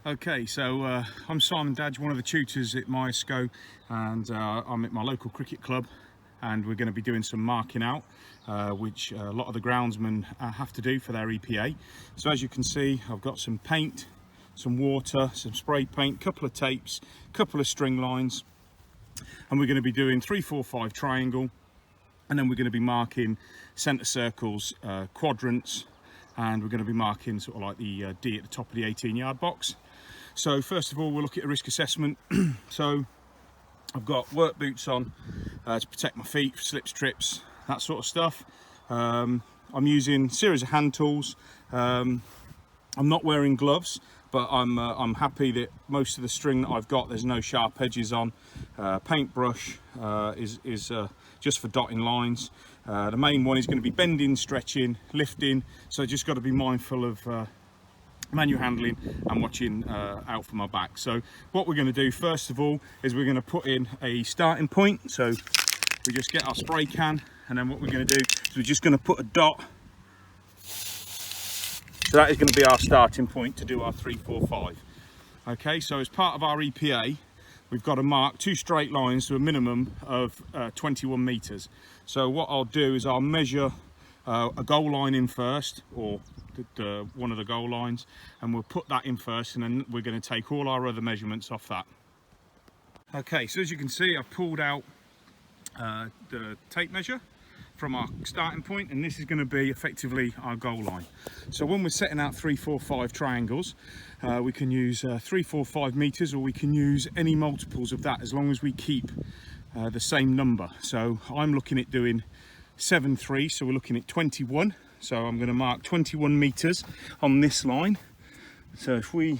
Okay, so I'm Simon Dadge, one of the tutors at MySco, and I'm at my local cricket club, and we're going to be doing some marking out, which a lot of the groundsmen have to do for their EPA. So as you can see, I've got some paint, some water, some spray paint, couple of tapes, couple of string lines, and we're going to be doing 3, 4, 5 triangle, and then we're going to be marking centre circles, quadrants, and we're going to be marking sort of like the D at the top of the 18-yard box. So first of all, we'll look at a risk assessment. So I've got work boots on to protect my feet, slips, trips, that sort of stuff. I'm using a series of hand tools. I'm not wearing gloves, but I'm happy that most of the string that I've got, there's no sharp edges on. Paintbrush is just for dotting lines. The main one is going to be bending, stretching, lifting, so just got to be mindful of manual handling and watching out for my back. So what we're going to do first of all is we're going to put in a starting point. So we just get our spray can, and then what we're going to do is we're just going to put a dot. So that is going to be our starting point to do our 3, 4, 5. Okay, so as part of our EPA, we've got to mark 2 straight lines to a minimum of 21 meters. So what I'll do is I'll measure a goal line in first, or one of the goal lines, and we'll put that in first, and then we're going to take all our other measurements off that. Okay, so as you can see, I've pulled out the tape measure from our starting point, and this is going to be effectively our goal line. So when we're setting out 3, 4, 5 triangles, we can use 3, 4, 5 meters, or we can use any multiples of that, as long as we keep the same number. So I'm looking at doing 7, 3, so we're looking at 21. So I'm going to mark 21 meters on this line. So if we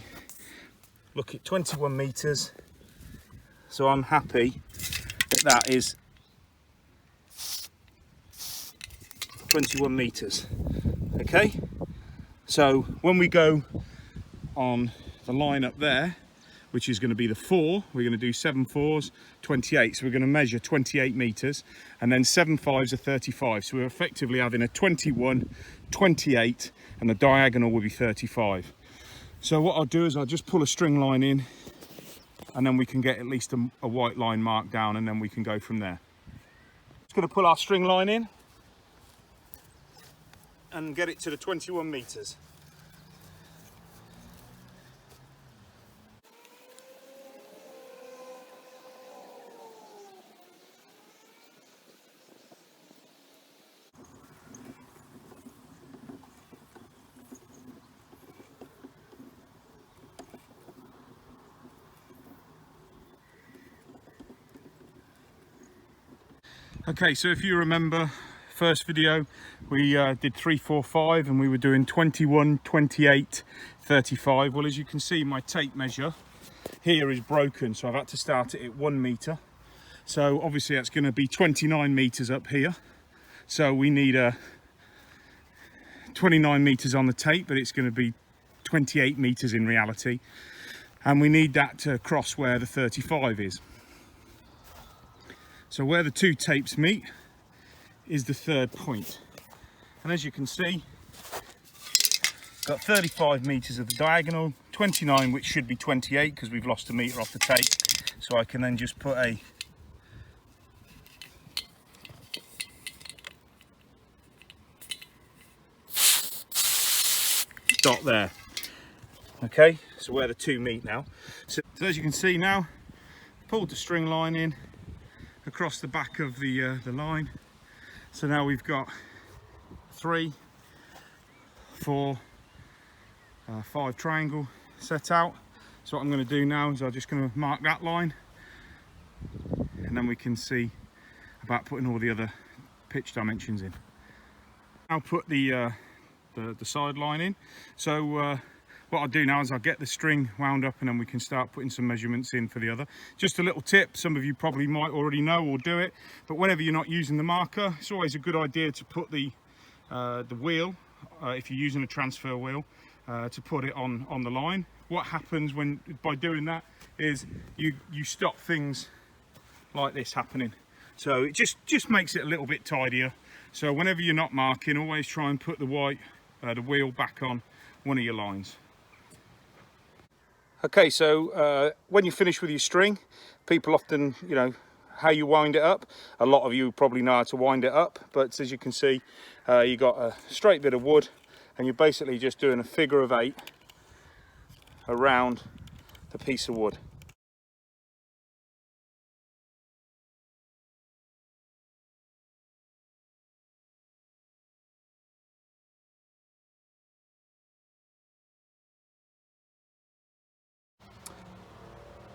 look at 21 meters, so I'm happy that that is 21 meters. Okay, so when we go on the line up there, which is going to be the 4, we're going to do 7 4s, 28. So we're going to measure 28 meters, and then 7 5s are 35. So we're effectively having a 21, 28, and the diagonal will be 35. So what I'll do is I'll just pull a string line in, and then we can get at least a white line marked down, and then we can go from there. Just going to pull our string line in and get it to the 21 meters. Okay, so if you remember first video, we did 3, 4, 5, and we were doing 21, 28, 35. Well, as you can see, my tape measure here is broken, so I've had to start it at 1 meter. So obviously that's going to be 29 meters up here. So we need 29 meters on the tape, but it's going to be 28 meters in reality. And we need that to cross where the 35 is. So where the 2 tapes meet is the 3rd point. And as you can see, got 35 meters of the diagonal, 29, which should be 28 because we've lost a meter off the tape. So I can then just put a dot there. Okay, so where the 2 meet now. So as you can see now, pulled the string line in across the back of the line. So now we've got 3, 4, 5 triangle set out. So what I'm going to do now is I'm just going to mark that line, and then we can see about putting all the other pitch dimensions in. I'll put the side line in. So what I'll do now is I'll get the string wound up, and then we can start putting some measurements in for the other. Just a little tip, some of you probably might already know or do it, but whenever you're not using the marker, it's always a good idea to put the wheel, if you're using a transfer wheel, to put it on the line. What happens by doing that is you stop things like this happening. So it just makes it a little bit tidier. So whenever you're not marking, always try and put the wheel back on one of your lines. Okay, so when you finish with your string, people often, how you wind it up. A lot of you probably know how to wind it up, but as you can see, you got a straight bit of wood, and you're basically just doing a figure of 8 around the piece of wood.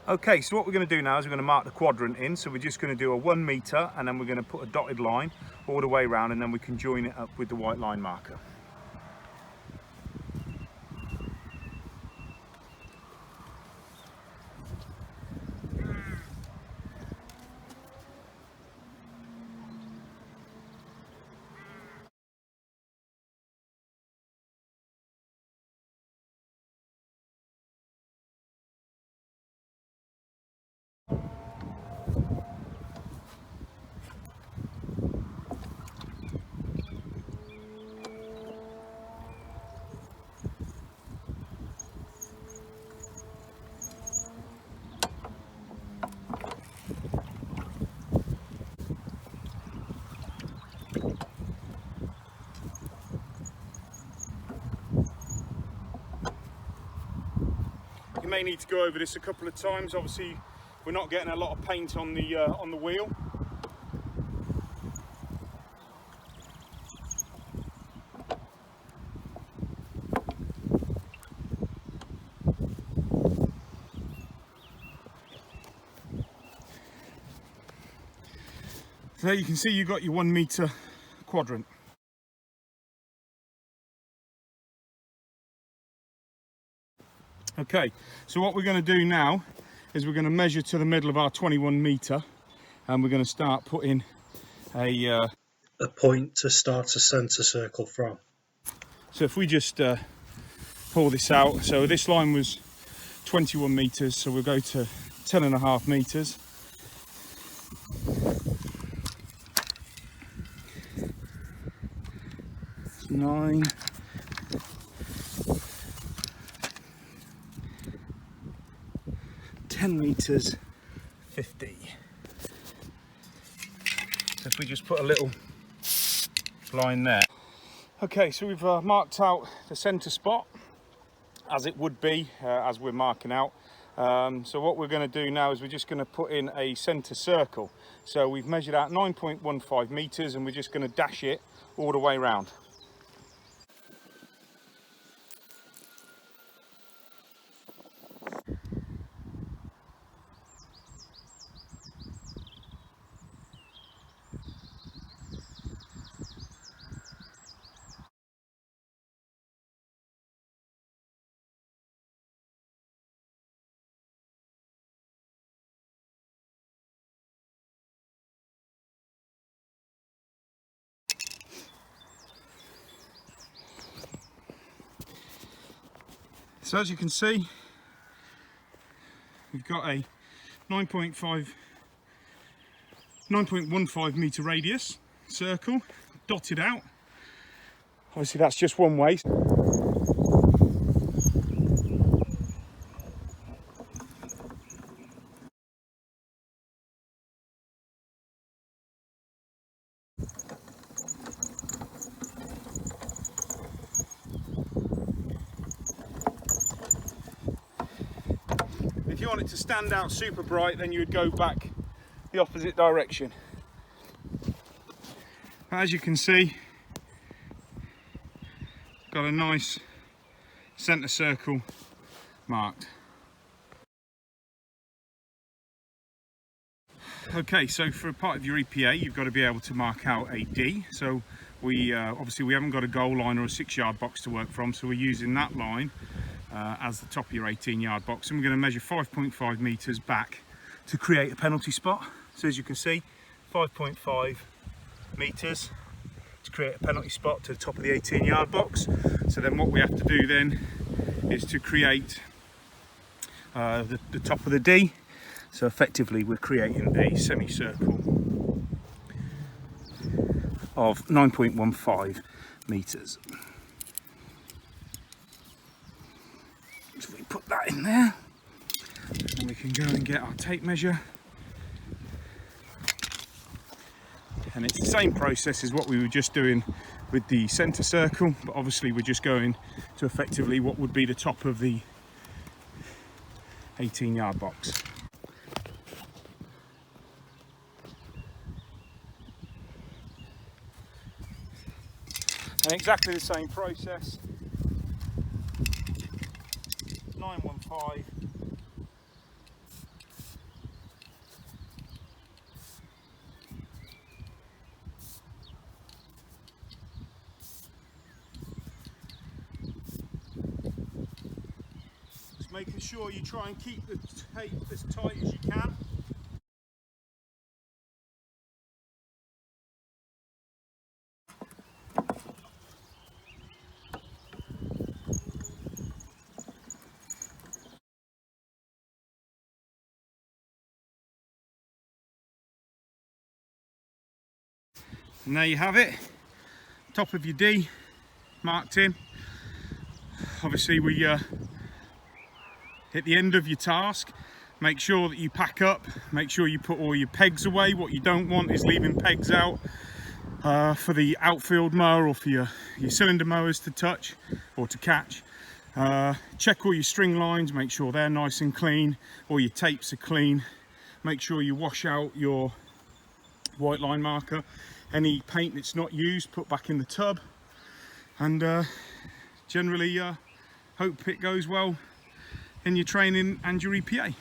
Okay, so what we're going to do now is we're going to mark the quadrant in. So we're just going to do a 1 metre, and then we're going to put a dotted line all the way around, and then we can join it up with the white line marker. You may need to go over this a couple of times. Obviously, we're not getting a lot of paint on the wheel. So you can see you've got your 1 metre quadrant. Okay, so what we're going to do now is we're going to measure to the middle of our 21 metre, and we're going to start putting a point to start a centre circle from. So if we just pull this out, so this line was 21 metres, so we'll go to 10.5 metres. It's 9. 10 metres 50. So if we just put a little line there. Okay, so we've marked out the centre spot as it would be as we're marking out. So what we're going to do now is we're just going to put in a centre circle. So we've measured out 9.15 metres, and we're just going to dash it all the way around. So as you can see, we've got a 9.15 metre radius circle dotted out. Obviously that's just one way. If you want it to stand out super bright, then you would go back the opposite direction. As you can see, got a nice centre circle marked. Okay, so for a part of your EPA, you've got to be able to mark out a D. So we obviously we haven't got a goal line or a 6-yard box to work from, so we're using that line as the top of your 18-yard box, and we're going to measure 5.5 metres back to create a penalty spot. So as you can see, 5.5 metres to create a penalty spot to the top of the 18-yard box. So then what we have to do then is to create the top of the D. So effectively we're creating a semicircle of 9.15 metres. So we put that in there. And we can go and get our tape measure. And it's the same process as what we were just doing with the centre circle, but obviously we're just going to effectively what would be the top of the 18-yard box. And exactly the same process. 915. Just making sure you try and keep the tape as tight as you can. And there you have it, top of your D marked in. Obviously we at the end of your task, make sure that you pack up, make sure you put all your pegs away. What you don't want is leaving pegs out for the outfield mower or for your cylinder mowers to touch or to catch. Check all your string lines, make sure they're nice and clean, all your tapes are clean. Make sure you wash out your white line marker. Any paint that's not used, put back in the tub, and generally hope it goes well in your training and your EPA.